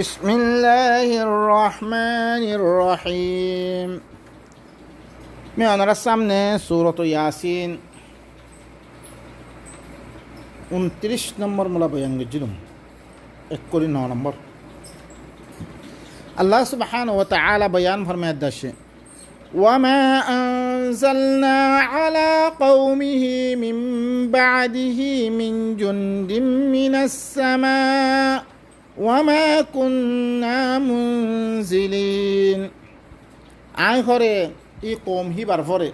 بسم الله الرحمن الرحيم মেয়নার সামনে সূরাত ইয়াসিন 29 নম্বর মুলা বয়ান গজিলুম 1 নম্বর আল্লাহ সুবহানাহু ওয়া তাআলা বয়ান ফরমায় দাশে ওয়ামা আনজালনা আলা কওমিহি মিন বা'দিহি মিন জুনদিন মিনাস সামা ওয়ামা কুন্না মুনজিলিন আই হরে ই কৌম হিবার ফরে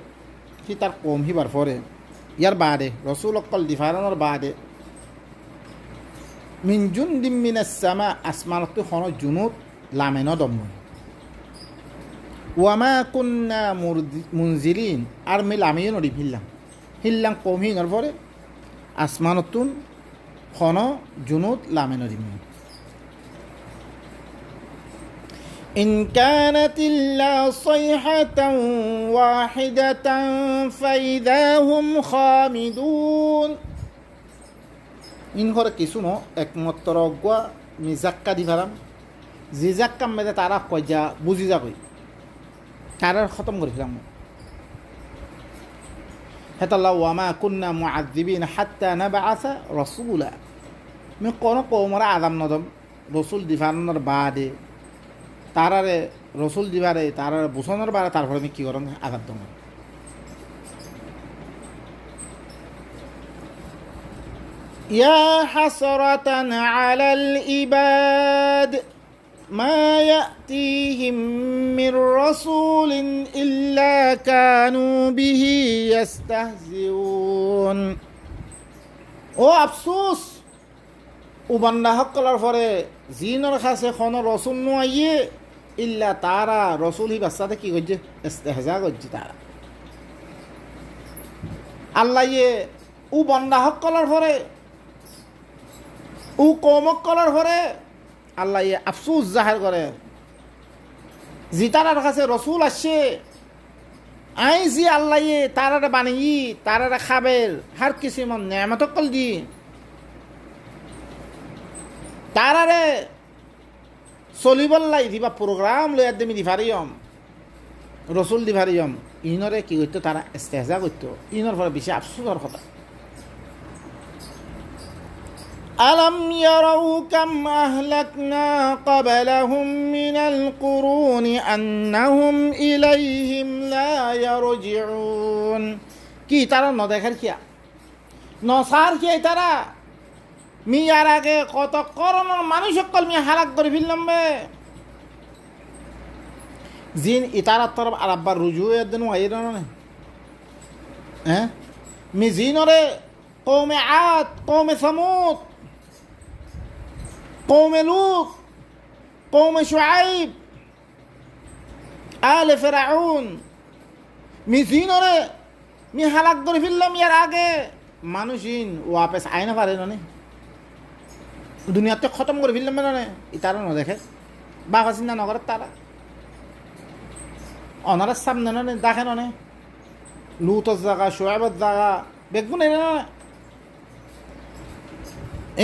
হি তার কৌম হিবার ফরে ইয়ার বাদে রসুল অকল দিফারানোর বাদে মিন জুনদিন মিনাস সামা আসমানতো হন জুনুত লামেন দম ওয়ামা কুন্না মুনজিলিন আর মি লামিয়ে নড়ি হিল্লাম কৌম হি নর ফরে আসমানতুন হন জুনুত লামেন দিমি إن كانت إلا صيحة واحدة فإذا هم خامدون إن هو كيسونو একমাত্র অজ্ঞা মিজাক্কা দিভারাম জিজাক্কা মেদে তারা কয়জা বুঝি যাবে তারা খতম করে ফেলাম হেতাল্লাহ ওয়ামা কুন্না মুআযযিবিন হাত্তা নাবআসা রাসূলা আমি কোন কওমরা আযাব নদম রাসূল দিভানোর বাদে তারারে রসুল দিবারে তারার বোঝানোর বারে তারপরে আমি কী করেন আঘাত দম ইয়া হাসরাতান আলাল ইবাদ মা ইয়াতিহিম মির রাসূলিন ইল্লা কানু বিহি ইস্তাহজিউন ও আফসোস ও বান্দা হকলার পরে জিনর কাছে কোনো রসুল নোয়াইয়ে ইল্লা তারা রসুল হি বাচ্চাতে কি করছে ইস্তেহজা করছে তারা আল্লাহ ইয়ে ও বান্দা হকলার পরে ও কৌমক কলার পরে আল্লাহ ইয়ে আফসোস জাহের করে জি তারার কাছে রসুল আসছে আই জি আল্লাহ ইয়ে তারারে বানিয়ে তারারে খাবের হার কিছু মন নেয়ামত কল দি তারারে চলিবল্লাই দিবা প্রোগ্রাম লইয়া দেমি দিভারিয়ম রসুল দিভারিয়ম ইনরে কি করতো তারা ইস্তেহজা করতো ইনর পরে বেশি আফসোসের কথা আলাম ইয়ারাউ কাম আহলাকনা ক্বাবলাহুম মিনাল কুরুনি আন্নাহুম ইলাইহিম লা ইয়ারজিউন কি তারা ন দেখার কিয়া নসার কি তারা মিয়ার আগে কত করোনার মানুষ সকল মিয়া হালাক করে ফেললাম বে জিন ইতারার তরফ আর আব্বার রুজু একদিন আইর না হ্যাঁ মি জিনরে কৌমে আদ কৌমে সামুদ কৌমে লুত কৌমে শুআইব আলে ফিরআউন মি জিনরে মি হালাক করে ফেললাম ইয়ার আগে মানুষিন ওয়াপস আইনা পারে না দুনিয়াতে খতম করে ফেললাম মানে তারা ন দেখে বাঘা চিন্তা নগরের তারা অনারের সামনে না দেখে না লুতর জায়গা সোয়াবের জায়গা বেগুন এনে না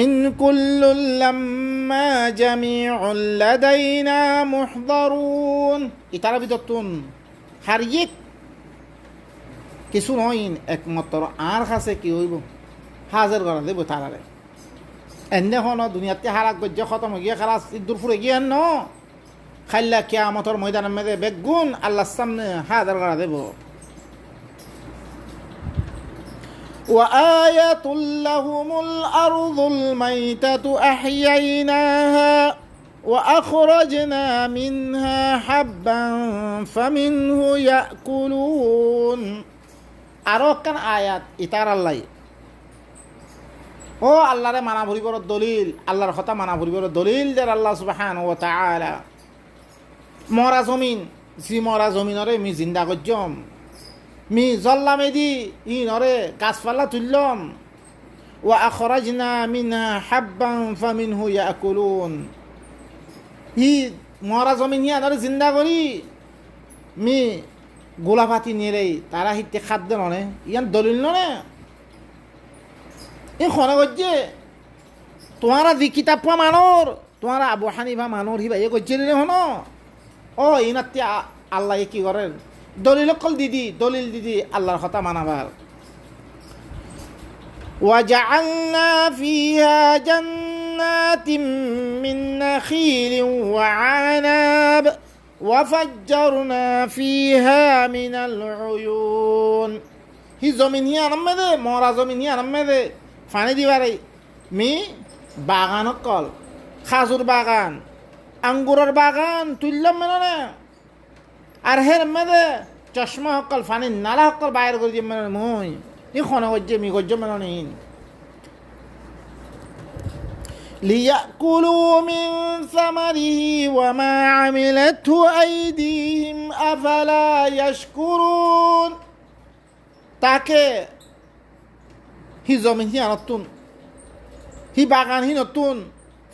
ইন কুল্লুল লাম্মা জামিউল লাদাইনা মুহদারুন ইতারা বিদতুন হারিয়ে কিছু নইন একমাত্র আর কাছে কি হইব হাজার করা দেব তারারে এনে হন দুনিয়াতে হারাক গজ্য খতম গিয়ে খালাস ইদ্দুর ফুরে গিয়ে ন খাইলা কিয়ামতের ময়দানের মধ্যে বেগুন আল্লাহর সামনে হাজার করা দেব وآية لهم الأرض الميتة أحييناها وأخرجنا منها حبا فمنه يأكلون أروكن آيات إتار الله ও আল্লাহরে মানা ভরিবর দলিল আল্লাহর কথা মানা ভরিবর দলিল যার আল্লাহ সুবহানাহু ওয়া তাআলা মরা জমিন জি মরা জমিনরে মি জিন্দা করজম মি জল্লামে দি ইনরে গাছপালা তুললম ওয়া আখরাজনা মিনহা হাব্বান ফামিনহু ইয়াকুলুন হি মরা জমিন ইয়ানরে জিন্দা করি মি গোলাপাতি নিয়ে তারা হিতে খাদ্য ননে ইয়ান দলিল ননে এই খনা করছে তোমারা যে কিতাব মানুষ তোমার আবু হানিফা মানুর হিবা এ করছে রে হন ও ইনাত্তি আল্লাহ কি করেন দলিল অকল দলিল দিদি আল্লাহর কথা মানাবার وجعلنا فيها جنات من نخيل وعناب وفجرنا فيها من العيون হি জমিন হি আনমে দে মরা জমিন হি আনমে দে ফানি দিবারে মি বাগান অকল খাজুর বাগান আঙ্গুরের বাগান তুললাম মানে আর হের মেদে চশমা হকল ফানি নালা হকল বাইর করে দিয়ে মানে মই ই খনে গজ্জে মি গজ্জে মানে নিন লিয়াকুলু মিন সামারিহি ওয়া মা আমিলাতহু আইদিহিম আফালা ইয়াশকুরুন তাকে হি জমিন হি নতুন হি বাগান হি নতুন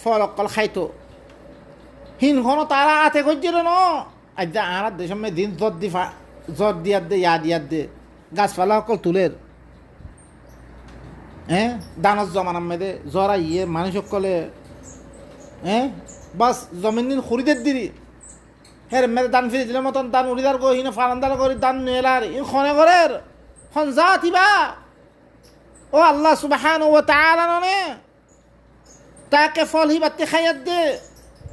ফল অকল খাইতো হিন খনো তারা আতে গজ্জে ন আজ আর দেশ মে দিন জর দিয়ার দে ইয়াদ দে গাছপালা অকল তুলের হ্যাঁ দানস জমানার মেদে জরা ইয়ে মানুষ সকলে হ্যাঁ বাস জমিন দিন খরিদের দিরি হের মেদে দান ফিরে দিলে মতন দান উড়িদার গো হিনে ফারান্দার করি দান নেলার ইন খনে করের খন যা থিবা ও আল্লাহ সুবহানাহু ওয়া তাআলা ননে তাকে ফল হি বাতে খাইয়াত দে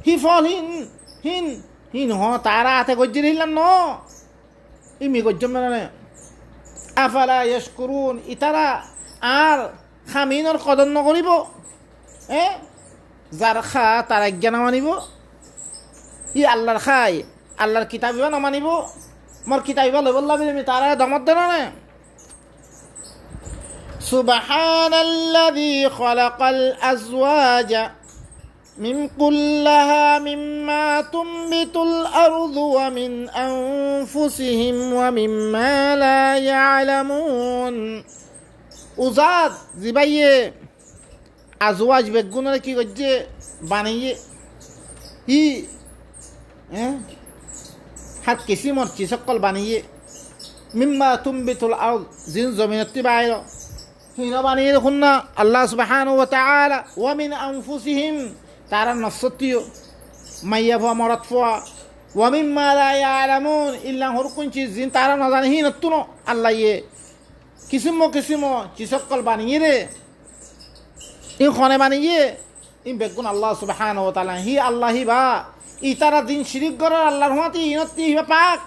হি ফল হিন হ তারা হাতে গজ্জি দিলাম ন ইমি গজ্জম মানে আফালা ইয়াশকুরুন ইতারা আর খামিনর কদর নকরিব যার খা তার আজ্ঞা না মানিব ই আল্লাহর খাই আল্লাহর কিতাবিবা না মানিব মোর কিতাবিবা লই বললাম আমি তারা দমত দেন না সুবহানাল্লাযী খালাকাল আজওয়াজা من كلها مما تنبت الأرض ومن أنفسهم ومما لا يعلمون উজাদ জিবাইয়ে আজওয়াজ বেগুনের কি করছে বানিয়ে ই হাত কিসিমর চিসকল বানিয়ে মিম্মা তুমবিতুল আরদ জিন জমিনতি বাইর হিন বানিয়ে দেখুন না আল্লাহ সুবহানাহু ওয়া তাআলা ওয়া মিন আনফুসিহিম তারা নফসতিও মাইয়া ফোয়া মরত ফোয়া ওয়া মিম্মা লা ইয়ালামুন ইল্লা হরকুন চিজ জিন তারা না জানে হি নতুনো আল্লাহ ইয়ে কিসিম চিসকল বানিয়ে রে ইন খনে বানিয়ে ইন বেগুন আল্লাহ সুবহানাহু ওয়া তাআলা হি আল্লাহ হি বা ই তারা দিন শিরিক করে আল্লাহর হুয়াতি ইনতি হিবা পাক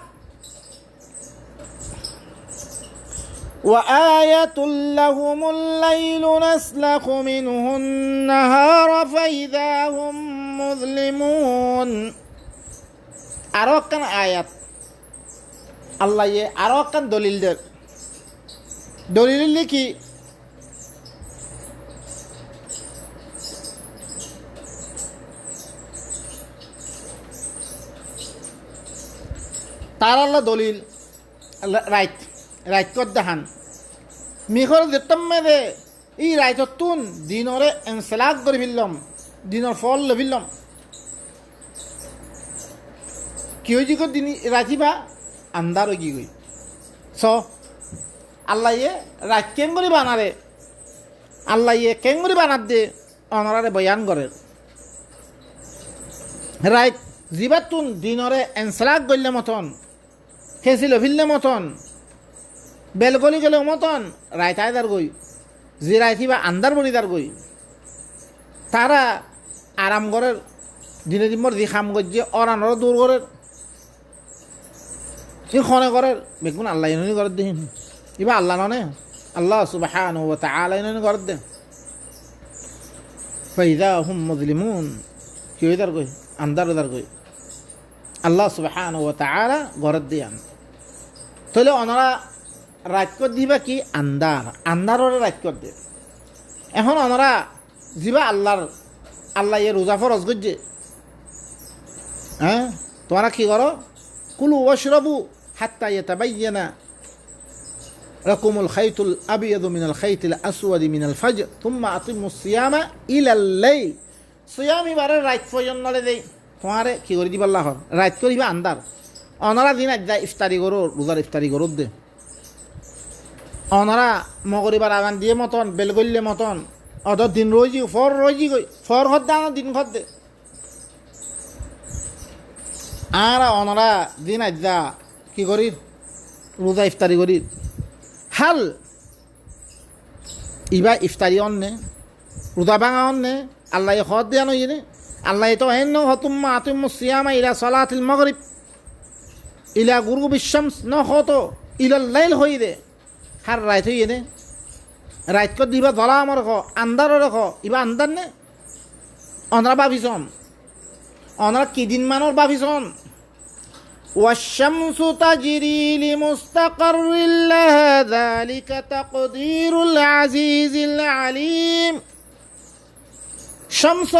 وآية لهم الليل نسلخ منه النهار فإذا هم مظلمون أروكن آيات الله يه أروكن دليل در دليل لكي তারা আল্লাহ দলিল রাইট কর দেখান মিখর যেতাম মেদে এই রাইততুন দিনরে এনসেলাক করে ফেললাম দিনের ফল লভিলাম কি হয়েছি কর দিন রাখিবা আন্দার কি গই স আল্লাহ ইয়ে রাত কেন করে বানারে আল্লাহ ইয়ে কেন করে বানার দে অনারে বয়ান করে রাইত জিবাতুন দিনরে এনসেলাক করলে মতন খেয়েছিল ফিরলে মতন বেলগলি গেলে মতন রায়তায় দার গই যে রাইথিবা আন্দার বনি দার গই তারা আরাম করের দিনে দিনমর দি খাম গজ্জে অরানর দূর করের খনে করের বেগুন আল্লাহ ইনি করের দিন ইবা আল্লাহ ননে আল্লাহ সুবহানাহু ওয়া তাআলা ইনি করের দে ফাইদা হুম মুজলিমুন কি দার গই আন্দার দার গই আল্লাহ সুবহানাহু ওয়া তাআলা করের দিয়ান তাহলে ওনারা রাত কর দিবা কি আন্দাররে রাত কর দে এখন আমরা যিবা আল্লাহ ইয়ে রোজা ফরজ করছে হ্যাঁ তোমরা কি করো কুলু ওয়াশরাবু হাত্তা ইয়াতাবায়্যানা লাকুমুল খাইতুল আবিয়াদু মিনাল খাইতিল আসওয়াদি মিনাল ফাজর থুম্মা আতিমুস সিয়ামা ইলাল লাইল সিয়ামি বারে রাত পর্যন্ত দেই তোমারে কি করে দিবা আল্লাহ রাত করিবা আন্দার অনারা দিন আজ ইফতারি করো রোজার ইফতারি করো দে অনারা মগরিবার আগান দিয়ে মতন বেলগল্লে মতন অত দিন রোজি ফর রোজি গই ফর হদ দানো দিন খদ দে আর অনরা দিন আজ্জা কি করি রোজা ইফতারি করি হাল ইবা ইফতারি অন্নে রোজা ভাঙা অন্নে আল্লাহ হদ দিয়া নই নে আল্লাহ তো হেন হতুম্মা আতুম্মু সিয়ামা ইলা সালাতিল মাগরিব ইলা গুরুবিশ শামস ন হতো ইলাল লাইল হই দে হার রাইত হই নে রাইত কর দিবা ধলা আমার খ আন্দার রেখ ইবা আন্দার নে অনরা ভাবিছন অনরা কিদিন মানৰ ভাবিছন والشمس تجري لمستقر لها ذلك تقدير العزيز العليم শামস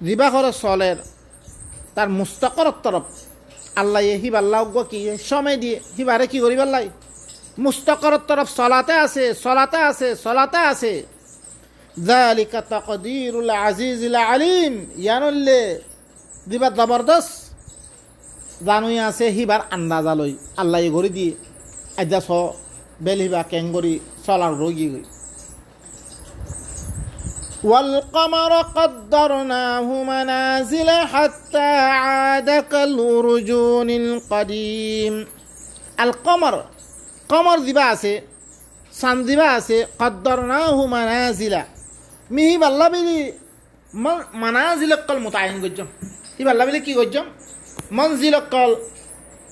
দিবা করে চলের তার মুস্তাকরের তরফ আল্লাহ হিবাল্লাহ কি সময় দিয়ে হিবারে কি করি পাল্লাই মুস্তাকরের তরফ চলাতে আছে চলাতে আছে চলাতে আছে ذلك تقدير العزيز العليم ইয়ানল্লে দিবা জবরদস্ত জানুই আছে হিবার আন্দাজা লই আল্লাহ ঘড়ি দিয়ে আজ্জা ছ বেল হিবা কেং করি চলার রোগী গই والقمر قدرناه منازل حتى عاد كالأرجون القديم القمر قمر দিবা আছে চাঁদ দিবা আছে قدرناه منازل মিহি বাল্লা বিলি মানাজিল কল মুতায়িন গজ্জম ই বাল্লা বিলি কি গজ্জম মনজিল কল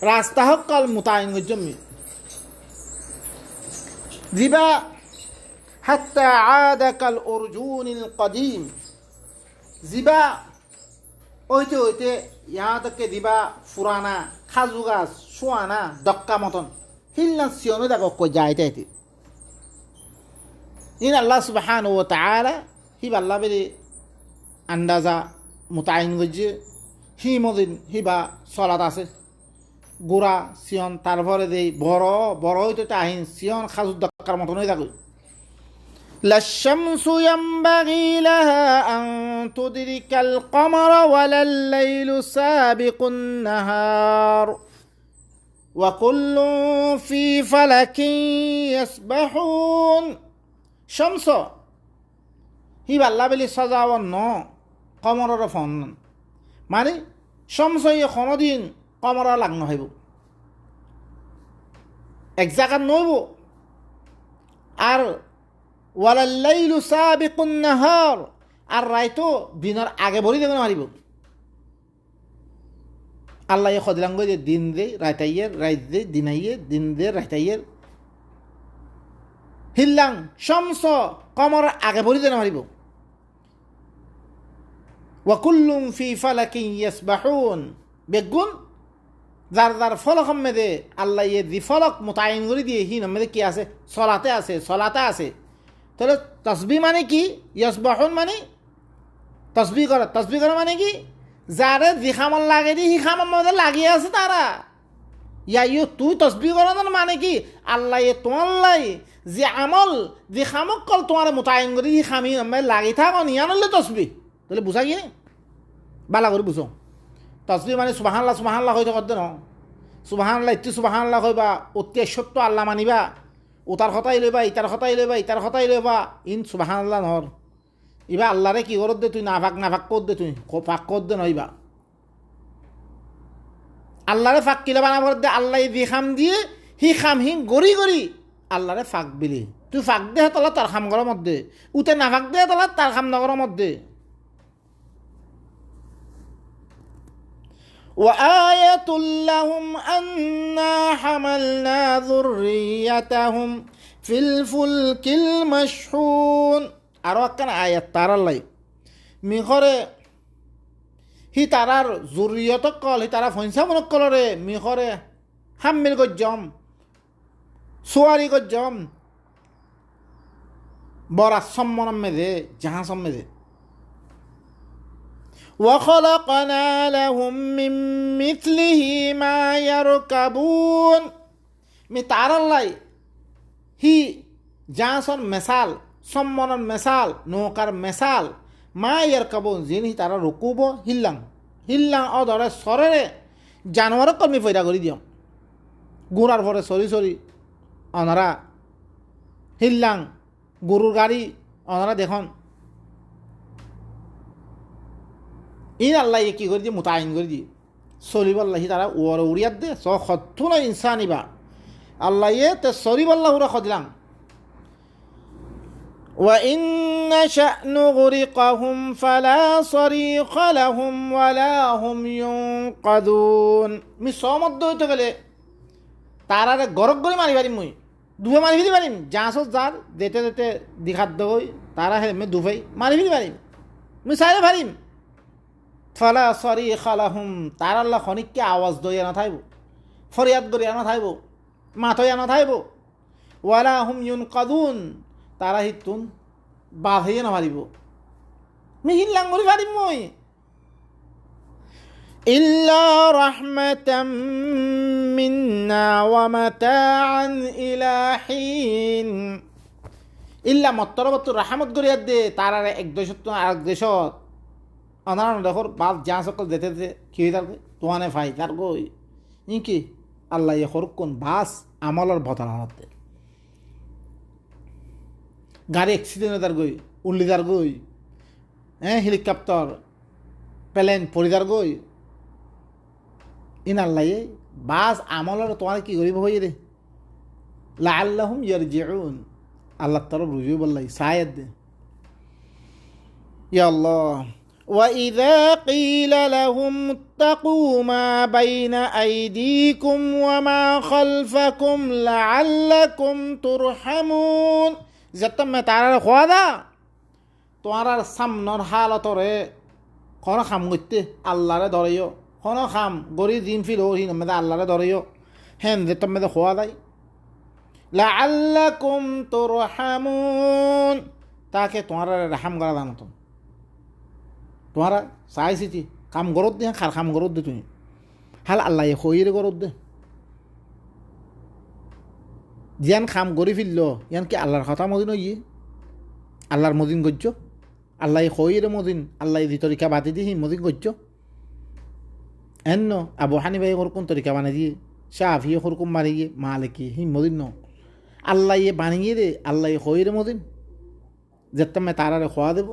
রাস্তা কল মুতায়িন গজ্জম দিবা حتى عاد كالأرجون القديم জিবা ওইতে ওইতে ইয়াদকে দিবা ফুরানা খাজু গাছ সোয়ানা দক্কা মতন হিলনা সিয়নো দেখো কই যাইতে আইতে ইন আল্লাহ সুবহানাহু ওয়া তাআলা হিবা আল্লাহ বেরি আন্দাজা মুতায়িন গজ্জে হি মদিন হিবা সলাত আছে গোড়া সিয়ন তারপরে দেই বড় বড় হইতে আহিন সিয়ন খাজু দক্কার মতন হয়ে থাকো لا الشمس ينبغي لها أن تدرك القمر ولا الليل سابق النهار وكل في فلك يسبحون شمس هي بالله بلي سزا ونو قمر رفون মানে شمس يخوندين قمر লাগনো হইব এক জায়গা নইব আর ওয়ালাল্লাইলু সাবিকুন নাহার আর রাইতো দিনের আগে বলি দেবেন মারিব আল্লাহ খদিলাঙ্গ যে দিন দে রাইতাইয়ের রাইত দে দিনাইয়ের দিন দে রাইতাইয়ের হিল্লাং শামস কমর আগে বলি দেন মারিব ওয়া কুল্লুম ফি ফালাকিন ইয়াসবাহুন বেগুন যার যার ফলক মেদে আল্লাহ ইয়ে দি ফলক মুতায়িন করে দিয়ে হি নমেদে কি আছে সলাতে আছে সলাতে আছে তাহলে তসবি মানে কি ইয়াসবাহুন মানে তসবি করা মানে কি যারে যি খামল লাগে দি হি খামল মধ্যে লাগিয়ে আছে তারা ইয়ো তুই তসবি করা মানে কি আল্লাহ তোমার লাই যে আমল যে খামক কল তোমার মোতায়েন করে হি খামি লাগি থাক নিয়ানলে তসবি তাহলে বুঝা গিয়ে বালা করে বুঝো তসবি মানে সুবহানাল্লাহ হইতে করতে ন সুবহানাল্লাহ ইতি সুবহানাল্লাহ হইবা অতি সত্য আল্লাহ মানিবা ওটার কথাই লইবা ইটার কথাই লইবা ইন সুবহানাল্লাহ নহর ইবা আল্লাহরে কি করত দে তুই নাফাক কর দে তুই ফাঁক কর দে নইবা আল্লাহরে ফাঁক কিলে বানা করে দে আল্লাহ দি খাম দিয়ে হি খাম হি গড়ি আল্লাহরে ফাঁক বিলি তুই ফাঁক দে তলা তার খাম করার মধ্যে উতে নাফাক দে তলা তার খাম নগরের মধ্যে وآية لهم أنا حملنا ذريتهم في الفلك المشحون আরো একখান আয়াত তারার লাই মিখরে হি তারার জুরিয়ত কল হি তারা ফইনসা মনক কলরে মিখরে হাম্মিল গজ্জম সোয়ারি গজ্জম বড়া সম্মান মেদে জাহাঁ সম্মেদে وخلقنا لهم من مثله ما يركبون মি তারার লাই হি জাহাসর মেসাল সম্মানের মেসাল নৌকার মেসাল মা ইয়ারকাবুন জিন হি তারা রুকুব হিল্লাং অধরে সরেরে জানোয়ার কর্মী পয়দা করে দিও গুড়ার পরে সরি অনারা হিল্লাং গরুর গাড়ি অনারা দেখুন ইন আল্লাহ কি করে দিয়ে মোতায়েন করে দিয়ে সলিবাল্লাহি তারা ওর উড়িয়াত দে স সত্তু না ইনসানিবা আল্লাহ ইয়ে তে সলিবাল্লাহ উড়া খদিলাম وإن نشأ نغرقهم فلا صريخ لهم ولا هم ينقذون মি সমদ্দ হইতে গেলে তারারে গরক করে মারি পারিম মুই দুবে মারি ফেলি পারিম যাঁসো যার যেতে যেতে দিখাদ্দ হই তারা হেমে দুফাই মারি ফেলি পারিম মুই চাইলে পারিম ফলা সরিখ লাহুম তার আল্লাহ খনিককে আওয়াজ দইয়া না থাইব ফরিয়াদ করিয়া না থাইব মাথইয়া না থাইব ওয়ালা হুম ইউনকাদুন তারা হিতুন বাদ হইয়া না পারিব মিহিন লাঙ্গরি পারিম মই ইল্লা রাহমাতাম মিন্না ওয়া মাতাআন ইলা হিন ইল্লা মত্তরবত্তর রাহমত করিয়া দে তারা এক দেশত আরেক দেশত অনার দেখর বাদ যা সকল যেতে যেতে কি হয়ে থাকবে তোয়ানে ফাই তার গই কি আল্লাহ ইয়ে হরক্ষণ বাস আমলের ভতার হারাতে গাড়ি অ্যাক্সিডেন্ট তার গই উল্লি তার গই হেলিকপ্টার প্লেন পরিদার গই ইন আল্লাহ বাস আমলের তোমার কি করিব হয়ে রে লাআল্লাহুম ইয়ারজিউন আল্লাহ তরফ রুজু বললাই সায়াদ দে ইয়া আল্লাহ وإذا قيل لهم اتقوا ما بين أيديكم وما خلفكم لعلكم ترحمون جتم میں تارا خوادا تمہارا سامنر حالتরে কোন খাম গইতে আল্লাহরে ধরিও কোন খাম গরি দিন ফিল ওহি নমে আল্লাহরে ধরিও হেন জেতম মে খোয়াদাই লাআল্লাকুম তুরহামুন তাকে তোমার রহম করা দানো তুমি তোমারা চাইছি কাম গরত দে খার কাম গরত দে তুমি হাল আল্লাহ খইরে গরত দে জিয়ান খাম গরি ফিরল ইয়ান কি আল্লাহর কথা মদিন ইয়ে আল্লাহর মদিন গজ্য আল্লাহ খইরে মদিন আল্লাহ দি তরিকা বাতি দিয়ে মদিন গজ্য এন্ন আবু হানিফাই কোন তরিকা বানিয়ে দিয়ে শাফি হরকুম মারি গিয়ে মালিকি হি মদিন ন আল্লাহ ইয়ে বানিয়ে দে আল্লাহ খইরে মদিন যেতাম তারারে খোয়া দেব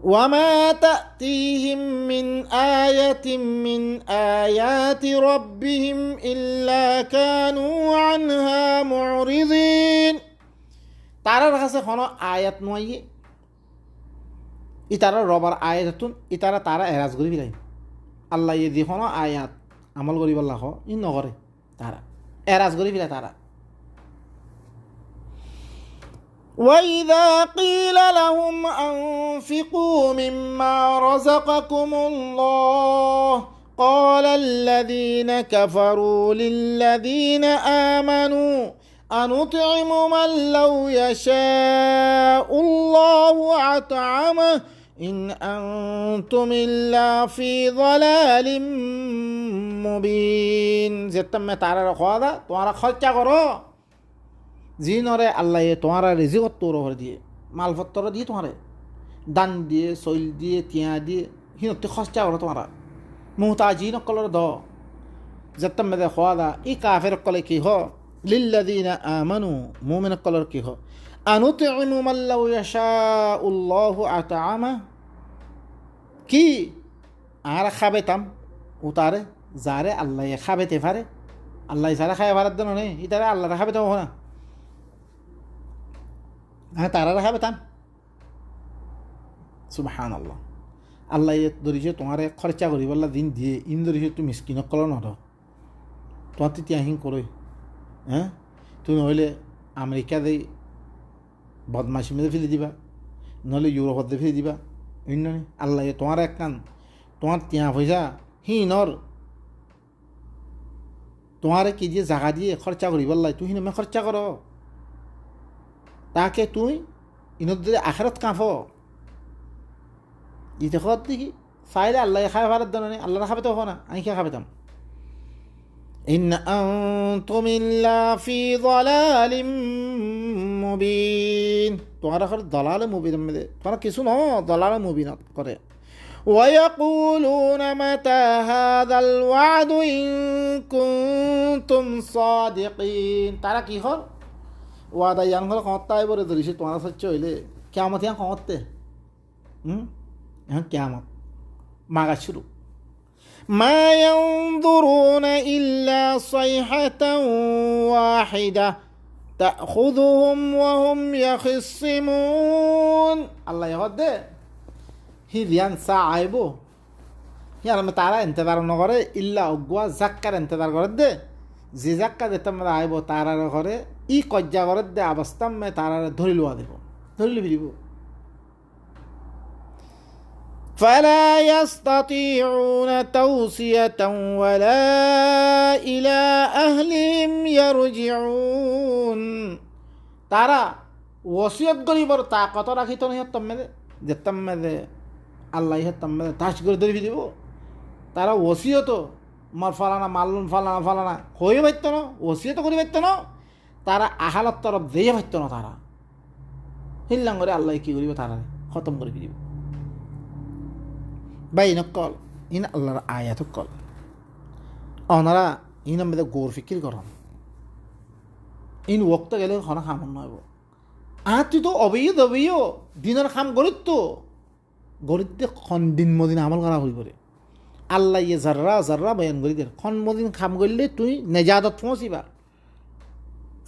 وما تأتيهم من آية من آيات ربهم إلا كانوا عنها معرضين তারার কাছে কোনো আয়াত নয় ইতারা রবার আয়াতুন ইতারা তারা এরাজ করি ফিলাই আল্লাহ ইয়ে দি কোনো আয়াত আমল করি বললা হ ই নকরে তারা এরাজ করি ফিলাই তারা وإذا قيل لهم أنفقوا مما رزقكم الله قال الذين كفروا للذين آمنوا أنطعم من لو يشاء الله أطعمه إن أنتم إلا في ضلال مبين زتم تعالى رخوادا تمہارا خرچہ کرو জিনরে আল্লাহ তোমার রিজিকত তোর ওপর দিয়ে মালপত্র দিয়ে তোমার দান দিয়ে শৈল দিয়ে তিয়া দিয়ে হিনতে খরচা করো তোমার মুহতাজিন কলর দ যতম মেদে খোয়াদা ই কাফের কলে কি হ লিল্লাযিনা আমানু মুমিন কলর কি হ আনুতিমু মাল্লাউ ইয়াশাউল্লাহু আতআমা কি আর খাবেতাম উতারে যারে আল্লাহ খাবেতে পারে আল্লাহ সারা খায় ভারত দেন নেই ইতারে আল্লাহ খাবেতে হো না হ্যাঁ তারা রাখা বেতাম সুবহান আল্লাহ আল্লাহ ধরিছে তোমার খরচা করি বললা দিন দিয়ে ইন ধরিছে তুমি মিসকিনক কল নধ তোমার তেতিয়া হিং করই হ্যাঁ তুমি নহলে আমেরিকা দেই বদমাসি মেরে ফেলে দিবা নহলে ইউরোপত দিয়ে ফেলে দিবা অন্য আল্লাহ তোমার এক কান তোমার তিয়া পয়সা হিনর তোমার কি দিয়ে জাগা দিয়ে খরচা করি বললা তুই হিনে খরচা করো তাকে তুই ইনদের আখেরাত কাঁফ ইতে খত দেখি ফাইলে আল্লাহ খাবে ভারত দানো নেই আল্লাহ খাবে তো না আমি কে খাবেতাম ইন আনতুম ইল্লা ফি যালালিম মুবিন তোমার আখর দলালে মুবিন মে তোমার কিছু ন দলালে মুবিন করে ويقولون متى هذا الوعد إن كنتم صادقين তারা কি হল ওয়াদা ইয়াং হলে ক্ষমতায় বলে ধরিস তোমার সচ্চ হইলে কেমত ইয়াং ক্ষমতে এখন কেমত মাগা শুরু মা ইয়ানজুরুনা ইল্লা সাইহাতান ওয়াহিদা তাখুযুহুম ওয়া হুম ইয়াখিসিমুন। আল্লাহ ইহদে হি রিয়ান সা আইবো ইয়ার তারা ইন্তজার নগরে ইল্লা অগুয়া জাক্কার ইন্তজার করে দে যে জাক্কা দিতে আমরা আইব তারার ঘরে ই কজ্জা করে দে অবস্থাম মে তারার ধরি লুয়া দেব ধরি ফিরিব। فلا يستطيعون توصية ولا إلى أهلهم يرجعون। তারা ওসিয়ত গরিবর তাকত রাখিত না তম্মেদে যে তম্মেদে আল্লাহ তম্মেদে তাস করে ধরে ফিরিব। তারা ওসিয়ত মার ফালানা মাল্লুন ফালানা ফালানা হয়ে পারত না, ওসিয়ত করে পারত না, তারা আহালত তরফ দিয়ে পারত না। তারা হিল্লাং করে আল্লাহ কি করিব তারা খতম করে ফিরিব। বা ইনকল ইন আল্লাহর আয়াত কল অনারা ইন আমাদের গৌর ফিকির করম ইন ওক্ত গেলে খন খামন নয় তুই তো অবৈয় দবৈয় দিনের খাম গরিত তো গরিতে খন দিন মদিন আমল করা হই করে আল্লাহ ইয়ে জাররা জাররা বয়ান করি দে খন মদিন খাম করলে তুই নেজাদত পৌঁছিবা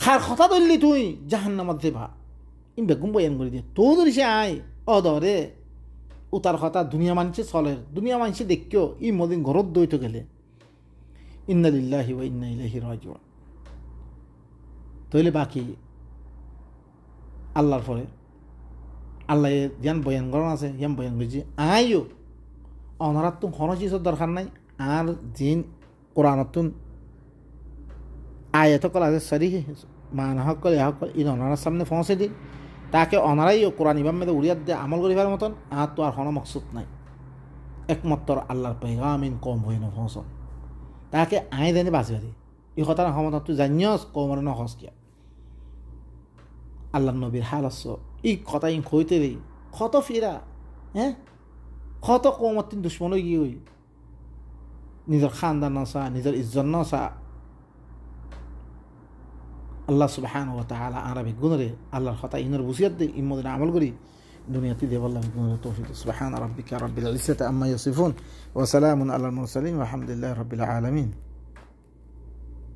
খার কথা ধরলি তুই জাহান্নামত দেবা ইন বেগুম বয়ান করি দিয়ে তো ধরি সে আয় অদরে উতার কথা দুনিয়া মানছে চলের দুনিয়া মানছে দেখিও ই মদিন ঘরত দইতে গেলে ইন্না লিল্লাহি ওয়া ইন্না ইলাইহি রাজিউন। তইলে বাকি আল্লাহর পরে আল্লাহ জ্ঞান বয়ান করান আছে জ্ঞান বয়ান করছি আইও অনারাত তুম কোনো চিজের দরকার নাই। আর জিন কোরআনতুন আয়াত কল আছে সরি মান হক কল হক ইন অনারার সামনে পৌঁছে দিন তাকে অনারাই কোরআন ইমাম মেদে উড়িয়াত দিয়ে আমল করিবার মতন আর তো আর কোনো মকসুদ নাই একমাত্র আল্লাহর পেগামিন কম হই নহসন তাকে আই দেনে বাঁচবারি এই কথা ক্ষমতা তুই জানিয়স কমর নহস কিয়া আল্লাহ নবীর হাল আস ই কথা ইন খইতে রে কত ফিরা হ্যাঁ কত কমতিন দুশ্মন গিয়ে হই নিজের খানদান নসা নিজের ইজ্জত নসা আল্লাহ সুবহানাহু ওয়া তাআলা আরবি গুণরে আল্লাহর কথা ইনর বুঝিয়াত দে ইমদিন আমল করি দুনিয়াতে দেব আল্লাহ গুণরে তৌফিক সুবহান রাব্বিকা রাব্বিল ইজ্জাতি আম্মা ইয়াসিফুন ওয়া সালামুন আলাল মুরসালিন ওয়া আলহামদুলিল্লাহি রাব্বিল আলামিন।